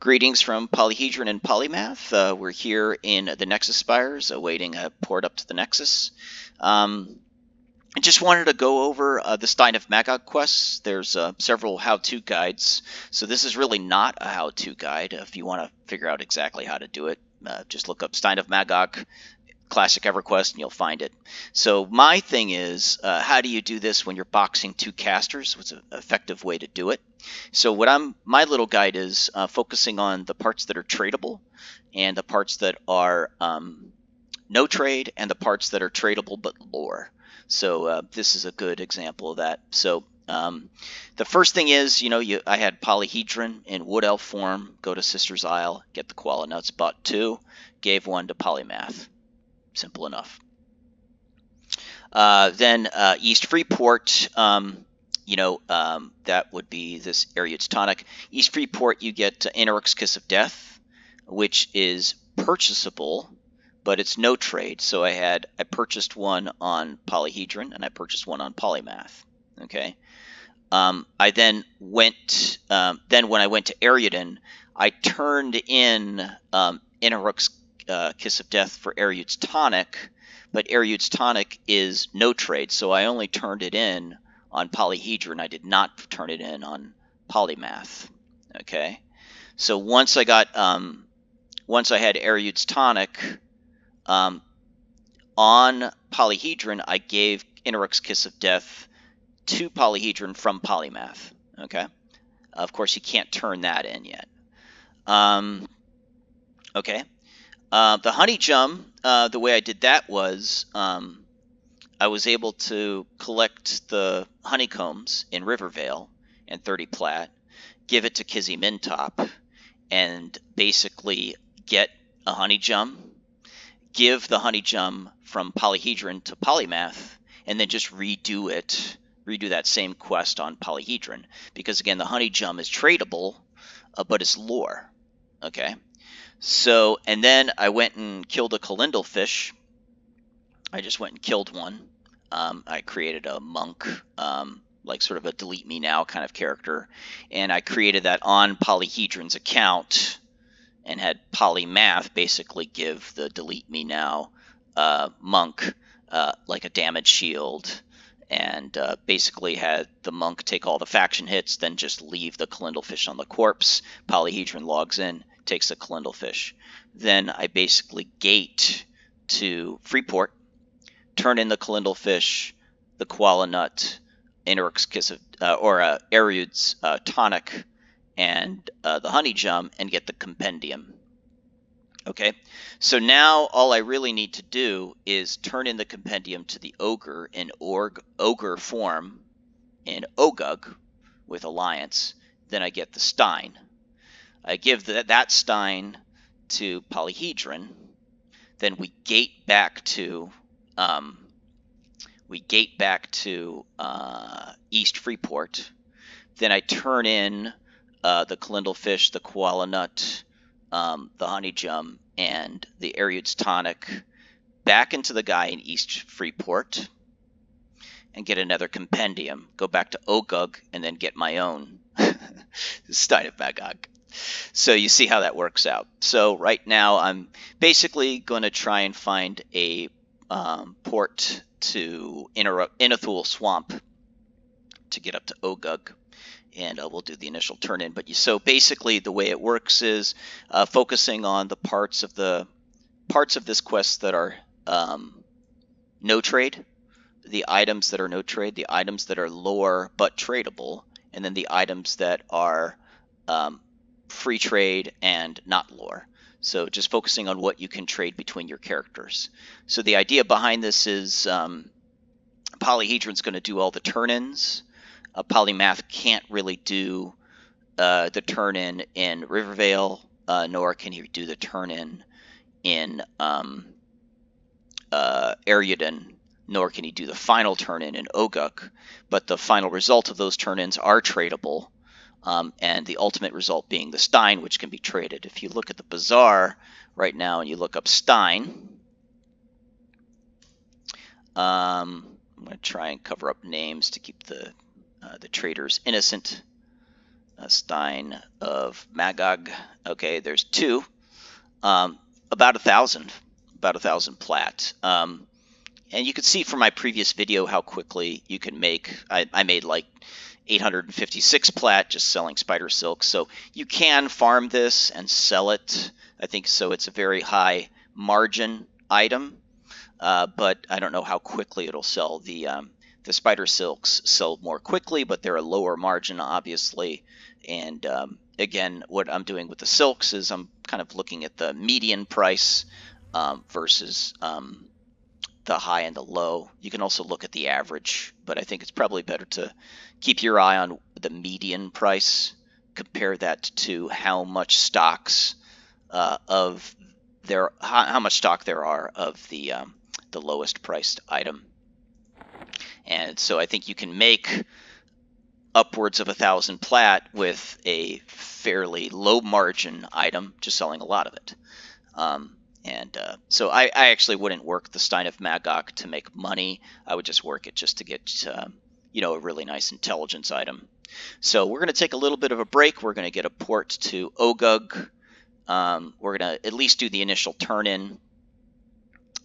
Greetings from Polyhedron and Polymath. We're here in the Nexus Spires, awaiting a port up to the Nexus. I just wanted to go over the Stein of Moggok quests. There's several how-to guides, so this is really not a how-to guide. If you want to figure out exactly how to do it, just look up Stein of Moggok, classic Everquest, and you'll find it. So my thing is, how do you do this when you're boxing two casters? What's an effective way to do it? So my little guide is focusing on the parts that are tradable, and the parts that are no trade, and the parts that are tradable but lore. So this is a good example of that. So the first thing is, I had Polyhedron in Wood Elf form. Go to Sister's Isle, get the koala nuts, bought 2, gave 1 to Polymath. Simple enough. Then East Freeport, that would be this Eriud's Tonic. East Freeport, you get Anoric's Kiss of Death, which is purchasable, but it's no trade. So I purchased one on Polyhedron, and I purchased one on Polymath. Okay. I then went. Then when I went to Eriudin, I turned in Anoric's Kiss of Death for Eriud's Tonic, but Eriud's Tonic is no trade, so I only turned it in on Polyhedron. I did not turn it in on Polymath. Okay, so once I had Eriud's Tonic on Polyhedron, I gave Anoric's Kiss of Death to Polyhedron from Polymath. Okay, of course you can't turn that in yet. Okay. The honey gem, the way I did that was I was able to collect the honeycombs in Rivervale and 30 Plat, give it to Kizzy Mintop, and basically get a honey gem, give the honey gem from Polyhedron to Polymath, and then just redo that same quest on Polyhedron. Because again, the honey gem is tradable, but it's lore. Okay. So, and then I went and killed a Kalindal fish. I just went and killed one. I created a monk, like sort of a delete me now kind of character. And I created that on Polyhedron's account and had Polymath basically give the delete me now monk like a damage shield. And basically had the monk take all the faction hits, then just leave the Kalindal fish on the corpse. Polyhedron logs in, takes a Kalindal fish. Then I basically gate to Freeport, turn in the Kalindal fish, the koala nut, Anoric's Kiss of, Eriud's Tonic, and the honey gem, and get the compendium. Okay, so now all I really need to do is turn in the compendium to the ogre in ogre form in Ogug with Alliance. Then I get the Stein. I give that Stein to Polyhedron. Then we gate back to East Freeport. Then I turn in the Kalindal fish, the koala nut, the honey gem, and the Eriud's Tonic back into the guy in East Freeport and get another compendium. Go back to Ogug and then get my own Stein of Moggok. So you see how that works out. So right now I'm basically going to try and find a port to Inathul Swamp to get up to Ogug. And we'll do the initial turn in. But so basically, the way it works is focusing on the parts of this quest that are no trade, the items that are no trade, the items that are lore but tradable, and then the items that are free trade and not lore. So just focusing on what you can trade between your characters. So the idea behind this is Polyhedron's going to do all the turn-ins. Polymath can't really do the turn-in in Rivervale, nor can he do the turn-in in Eriudin, nor can he do the final turn-in Oguk. But the final result of those turn-ins are tradable, and the ultimate result being the Stein, which can be traded. If you look at the Bazaar right now and you look up Stein, I'm going to try and cover up names to keep the traders innocent. Stein of Moggok. Okay, there's 2. About 1,000. About 1,000 plat. And you can see from my previous video how quickly you can make. I made like 856 plat just selling spider silk. So you can farm this and sell it. I think so. It's a very high margin item, but I don't know how quickly it'll sell. The spider silks sell more quickly, but they're a lower margin, obviously. And again, what I'm doing with the silks is I'm kind of looking at the median price versus the high and the low. You can also look at the average, but I think it's probably better to keep your eye on the median price. Compare that to how much stocks how much stock there are of the lowest priced item. And so I think you can make upwards of 1,000 plat with a fairly low margin item, just selling a lot of it. So I actually wouldn't work the Stein of Moggok to make money. I would just work it just to get a really nice intelligence item. So we're going to take a little bit of a break. We're going to get a port to Moggok. We're going to at least do the initial turn-in,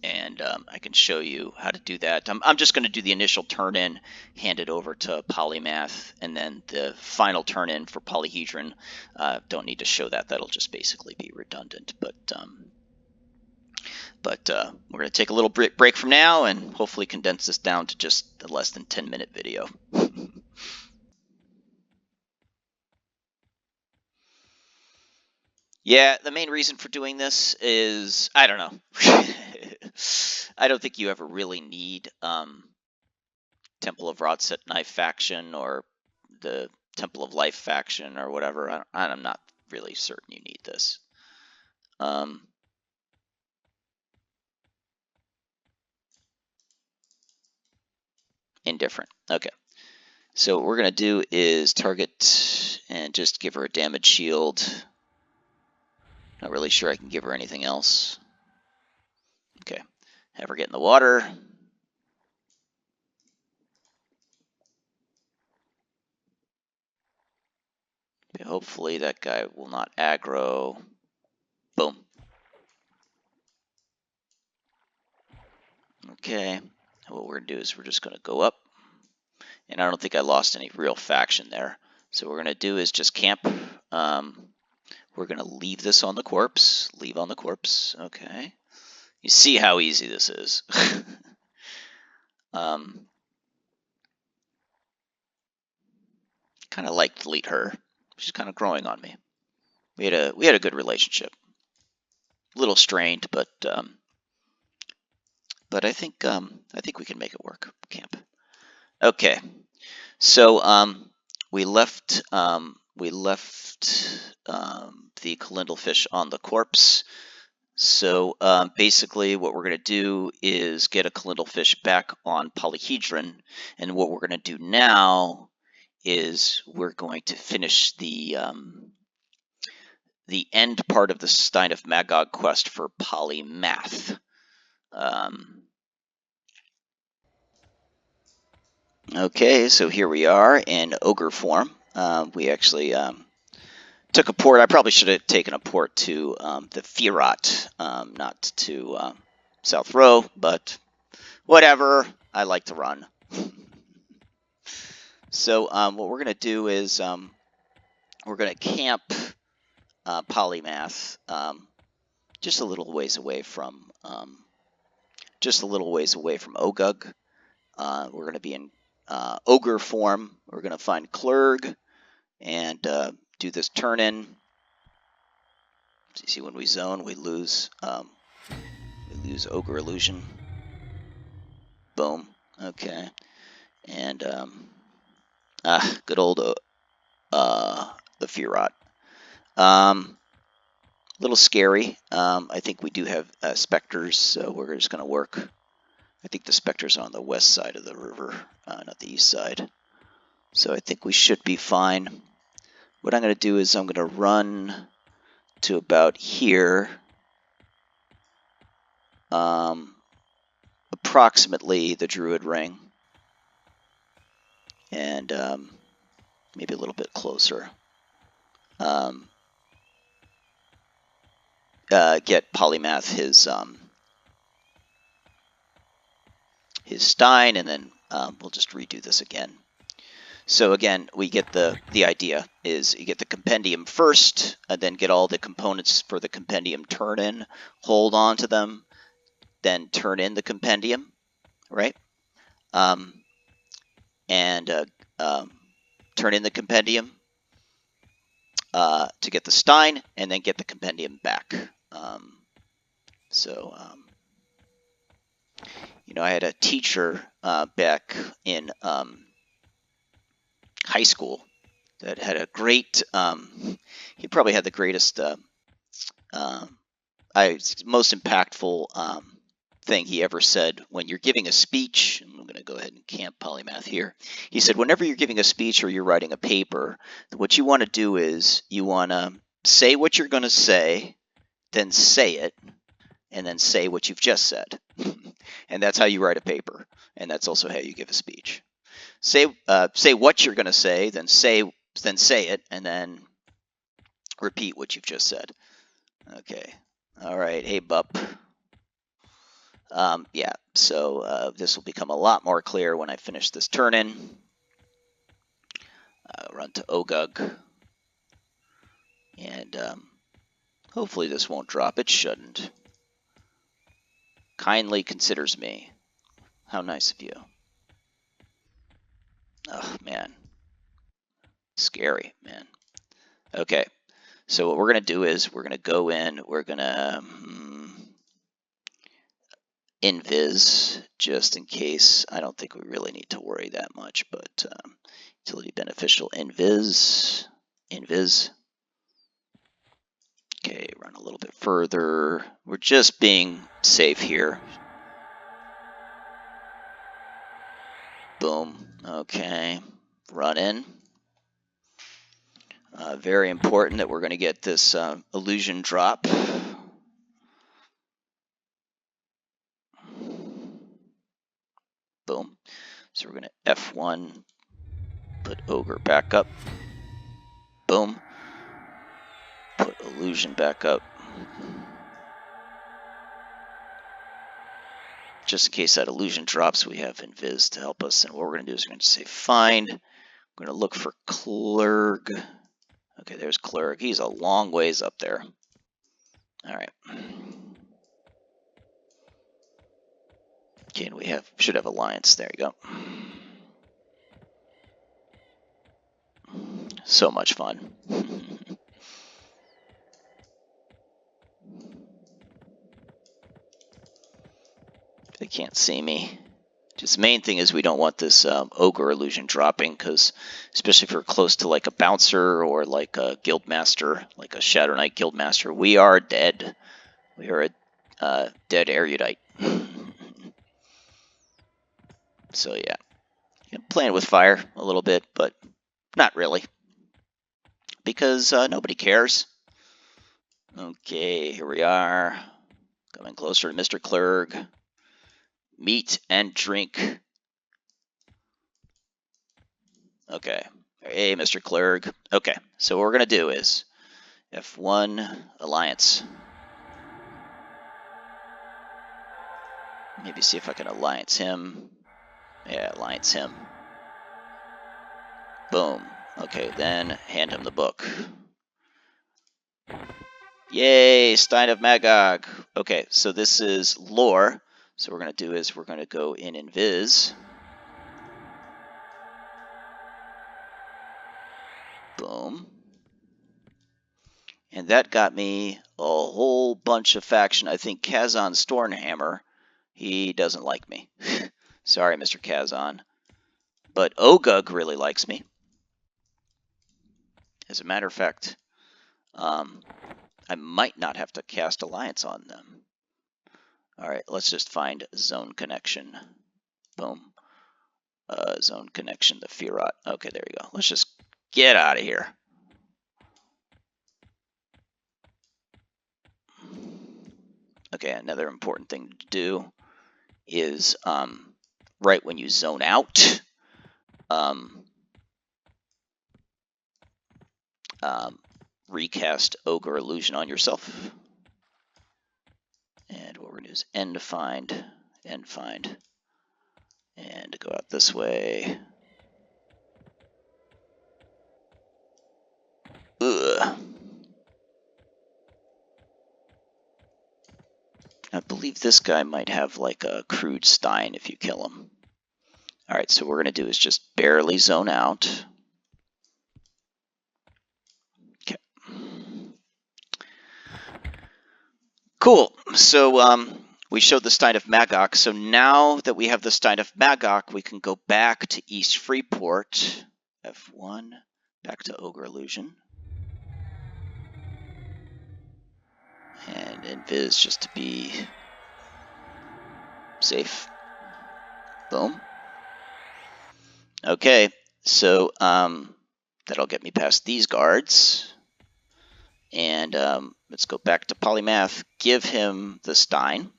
and I can show you how to do that. I'm just going to do the initial turn-in, hand it over to Polymath, and then the final turn-in for Polyhedron. Don't need to show that. That'll just basically be redundant. But we're going to take a little break from now and hopefully condense this down to just a less than 10-minute video. Yeah, the main reason for doing this is, I don't know. I don't think you ever really need Temple of Rodset Knife faction or the Temple of Life faction or whatever. I'm not really certain you need this. Indifferent. Okay. So what we're going to do is target and just give her a damage shield. Not really sure I can give her anything else. Okay. Have her get in the water. Okay, hopefully that guy will not aggro. Boom. Okay. What we're going to do is we're just going to go up. And I don't think I lost any real faction there. So what we're going to do is just camp. We're going to leave this on the corpse. Leave on the corpse. Okay. You see how easy this is. Kind of like delete her. She's kind of growing on me. We had a good relationship. A little strained, but I think we can make it work. Camp. Okay. So we left the Kalindal fish on the corpse. So basically what we're going to do is get a Kalindal fish back on Polyhedron, and what we're going to do now is we're going to finish the end part of the Stein of Moggok quest for Polymath. Okay, so here we are in ogre form. We actually took a port. I probably should have taken a port to the Firot, not to South Row, but whatever. I like to run. So what we're going to do is we're going to camp Polymath just a little ways away from Moggok. We're going to be in ogre form. We're going to find Clerg and do this turn in. So you see, when we zone, we lose ogre illusion. Boom. Okay. And good old the Firot. Little scary. I think we do have specters, so we're just going to work. I think the specters are on the west side of the river, not the east side. So I think we should be fine. What I'm going to do is I'm going to run to about here, approximately the Druid Ring, and maybe a little bit closer. get Polymath his Stein, and then we'll just redo this again. So again, we get the idea is you get the compendium first, and then get all the components for the compendium turn in, hold on to them, then turn in the compendium, right? And turn in the compendium to get the Stein, and then get the compendium back. I had a teacher back in high school that had a great, he probably had the greatest, most impactful thing he ever said when you're giving a speech. I'm going to go ahead and camp Polymath here. He said, whenever you're giving a speech or you're writing a paper, what you want to do is you want to say what you're going to say, then say it, and then say what you've just said. And that's how you write a paper. And that's also how you give a speech. Say what you're going to say, then say it, and then repeat what you've just said. Okay. All right. Hey, Bup. Yeah. So this will become a lot more clear when I finish this turn-in. Run to Moggok. And hopefully this won't drop. It shouldn't. Kindly considers me. How nice of you. Oh, man. Scary, man. Okay. So what we're going to do is we're going to go in. We're going to invis, just in case. I don't think we really need to worry that much, but utility beneficial invis. Okay, run a little bit further. We're just being safe here. Boom. Okay. Run in. Very important that we're going to get this illusion drop. Boom. So we're going to F1, put Ogre back up. Boom. Put illusion back up. Just in case that illusion drops, we have invis to help us. And what we're going to do is we're going to say find. We're going to look for Clerg. Okay, there's Clerg. He's a long ways up there. All right. Okay, and we should have Alliance. There you go. So much fun. They can't see me. Just the main thing is we don't want this Ogre illusion dropping, because especially if we're close to like a Bouncer or like a Guildmaster, like a Shadow Knight Guildmaster, we are dead. We are a dead erudite. So yeah, playing with fire a little bit, but not really, because nobody cares. Okay, here we are, coming closer to Mr. Clerg. Meat and drink. Okay. Hey, Mr. Clerg. Okay, so what we're going to do is F1 Alliance. Maybe see if I can alliance him. Yeah, alliance him. Boom. Okay, then hand him the book. Yay, Stein of Moggok. Okay, so this is lore. So what we're going to do is we're going to go in invis. Boom. And that got me a whole bunch of faction. I think Kazan Stormhammer, he doesn't like me. Sorry, Mr. Kazan. But Moggok really likes me. As a matter of fact, I might not have to cast Alliance on them. All right, let's just find Zone Connection. Boom. Zone Connection, the Firot. Okay, there you go. Let's just get out of here. Okay, another important thing to do is right when you zone out, recast Ogre Illusion on yourself. And what we're going to do is end find, and go out this way. Ugh. I believe this guy might have like a crude Stein if you kill him. All right, so what we're going to do is just barely zone out. Okay. Cool. So we showed the Stein of Moggok. So now that we have the Stein of Moggok, we can go back to East Freeport. F1, back to Ogre Illusion. And invis just to be safe. Boom. Okay, so that'll get me past these guards. And let's go back to Polymath, give him the Stein.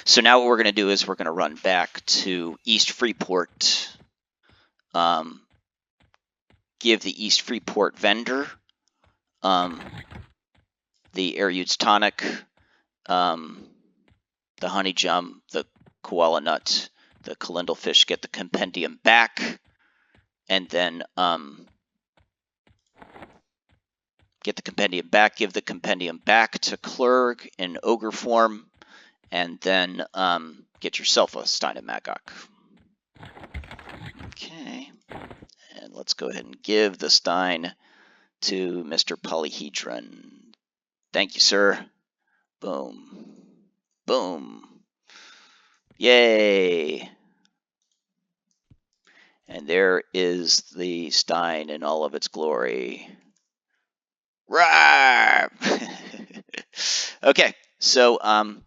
So now what we're going to do is we're going to run back to East Freeport, give the East Freeport vendor the Air-Udes tonic, the honey gem, the koala nut, the calendal fish, get the compendium back, and then get the compendium back, give the compendium back to Clerg in ogre form, and then get yourself a Stein of Moggok. Okay, and let's go ahead and give the Stein to Mr. Polyhedron. Thank you, sir. Boom. Boom. Yay. And there is the Stein in all of its glory. Rawr! Okay, so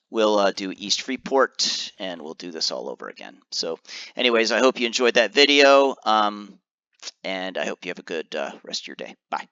we'll do East Freeport, and we'll do this all over again. So anyways, I hope you enjoyed that video, and I hope you have a good rest of your day. Bye.